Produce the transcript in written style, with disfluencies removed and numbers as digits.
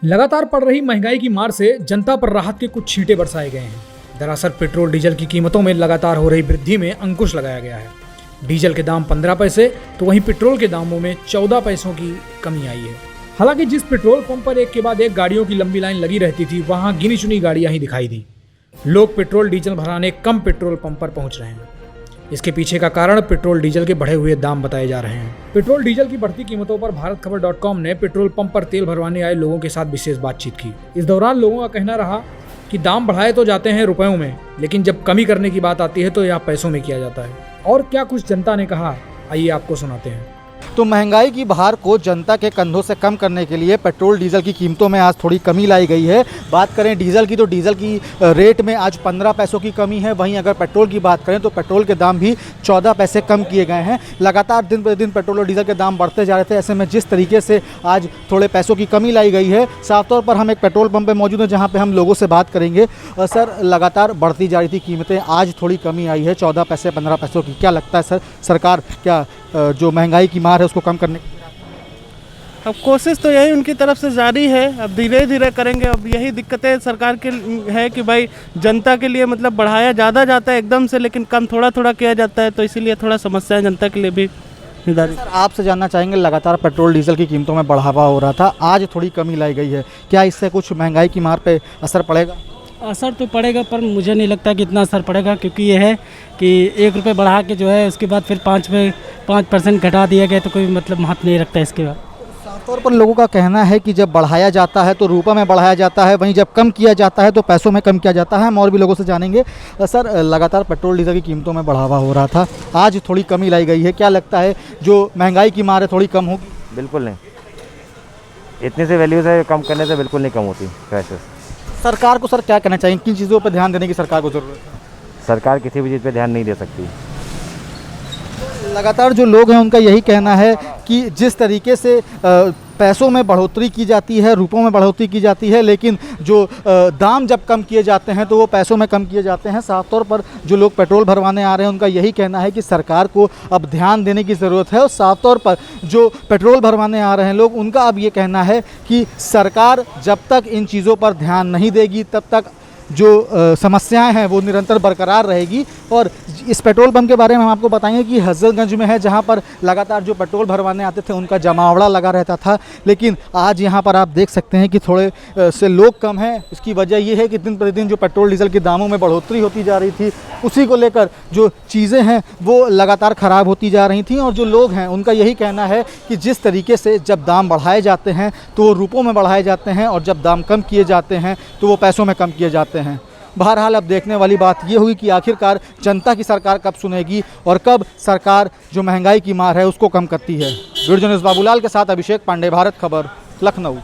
लगातार पड़ रही महंगाई की मार से जनता पर राहत के कुछ छींटे बरसाए गए हैं। दरअसल पेट्रोल डीजल की कीमतों में लगातार हो रही वृद्धि में अंकुश लगाया गया है। डीजल के दाम 15 पैसे तो वहीं पेट्रोल के दामों में 14 पैसों की कमी आई है। हालांकि जिस पेट्रोल पंप पर एक के बाद एक गाड़ियों की लंबी लाइन लगी रहती थी, वहां गिनी चुनी गाड़ियां ही दिखाई दी। लोग पेट्रोल डीजल भराने कम पेट्रोल पंप पर पहुंच रहे हैं। इसके पीछे का कारण पेट्रोल डीजल के बढ़े हुए दाम बताए जा रहे हैं। पेट्रोल डीजल की बढ़ती कीमतों पर भारतखबर.com ने पेट्रोल पंप पर तेल भरवाने आए लोगों के साथ विशेष बातचीत की। इस दौरान लोगों का कहना रहा कि दाम बढ़ाए तो जाते हैं रुपयों में, लेकिन जब कमी करने की बात आती है तो यह पैसों में किया जाता है। और क्या कुछ जनता ने कहा, आइए आपको सुनाते हैं। तो महंगाई की भार को जनता के कंधों से कम करने के लिए पेट्रोल डीजल की कीमतों में आज थोड़ी कमी लाई गई है। बात करें डीजल की तो डीजल की रेट में आज 15 पैसों की कमी है। वहीं अगर पेट्रोल की बात करें तो पेट्रोल के दाम भी 14 पैसे कम किए गए हैं। लगातार दिन प्रतिदिन पेट्रोल और डीजल के दाम बढ़ते जा रहे थे। ऐसे में जिस तरीके से आज थोड़े पैसों की कमी लाई गई है, साफ तौर पर हम एक पेट्रोल पंप पर मौजूद हैं जहाँ पर हम लोगों से बात करेंगे। सर, लगातार बढ़ती जा रही थी कीमतें, आज थोड़ी कमी आई है 14 पैसे 15 पैसों की। क्या लगता है सर, सरकार क्या जो महंगाई की मार है उसको कम करने? अब कोशिश तो यही उनकी तरफ से जारी है, अब धीरे धीरे करेंगे। अब यही दिक्कतें सरकार के है कि भाई जनता के लिए मतलब बढ़ाया ज़्यादा जाता है एकदम से, लेकिन कम थोड़ा थोड़ा किया जाता है, तो इसीलिए थोड़ा समस्या है जनता के लिए भी निर्धारित। सर, आपसे जानना चाहेंगे, लगातार पेट्रोल डीजल की कीमतों में बढ़ावा हो रहा था, आज थोड़ी कमी लाई गई है, क्या इससे कुछ महंगाई की मार पे असर पड़ेगा? असर तो पड़ेगा, पर मुझे नहीं लगता कि इतना असर पड़ेगा, क्योंकि ये है कि 1 रुपये बढ़ा के जो है उसके बाद फिर 5% घटा दिया गया, तो कोई मतलब महत्व नहीं रखता इसके बाद। साफ तौर पर लोगों का कहना है कि जब बढ़ाया जाता है तो रुपये में बढ़ाया जाता है, वहीं जब कम किया जाता है तो पैसों में कम किया जाता है। हम और भी लोगों से जानेंगे। सर, लगातार पेट्रोल डीजल की कीमतों में बढ़ावा हो रहा था, आज थोड़ी कमी लाई गई है, क्या लगता है जो महंगाई की मार है थोड़ी कम होगी? बिल्कुल नहीं, इतने से वैल्यू से कम करने से बिल्कुल नहीं कम होती प्राइसेस। सरकार को सर क्या कहना चाहिए, किन चीज़ों पर ध्यान देने की सरकार को ज़रूरत है? सरकार किसी भी चीज़ पे ध्यान नहीं दे सकती। लगातार जो लोग हैं उनका यही कहना है कि जिस तरीके से पैसों में बढ़ोतरी की जाती है, रुपयों में बढ़ोतरी की जाती है, लेकिन जो दाम जब कम किए जाते हैं तो वो पैसों में कम किए जाते हैं। साफ तौर पर जो लोग पेट्रोल भरवाने आ रहे हैं उनका यही कहना है कि सरकार को अब ध्यान देने की ज़रूरत है। और साफ तौर पर जो पेट्रोल भरवाने आ रहे हैं लोग, उनका अब ये कहना है कि सरकार जब तक इन चीज़ों पर ध्यान नहीं देगी तब तक जो समस्याएं हैं वो निरंतर बरकरार रहेगी। और इस पेट्रोल पंप के बारे में हम आपको बताएंगे कि हजरतगंज में है, जहां पर लगातार जो पेट्रोल भरवाने आते थे उनका जमावड़ा लगा रहता था, लेकिन आज यहां पर आप देख सकते हैं कि थोड़े से लोग कम हैं। इसकी वजह ये है कि दिन प्रतिदिन जो पेट्रोल डीजल के दामों में बढ़ोतरी होती जा रही थी, उसी को लेकर जो चीज़ें हैं वो लगातार ख़राब होती जा रही थी। और जो लोग हैं उनका यही कहना है कि जिस तरीके से जब दाम बढ़ाए जाते हैं तो वो रुपयों में बढ़ाए जाते हैं, और जब दाम कम किए जाते हैं तो वो पैसों में कम किए जाते हैं। बहरहाल अब देखने वाली बात ये होगी कि आखिरकार जनता की सरकार कब सुनेगी और कब सरकार जो महंगाई की मार है उसको कम करती है। वीडियो जर्नलिस्ट बाबूलाल के साथ अभिषेक पांडे, भारत खबर, लखनऊ।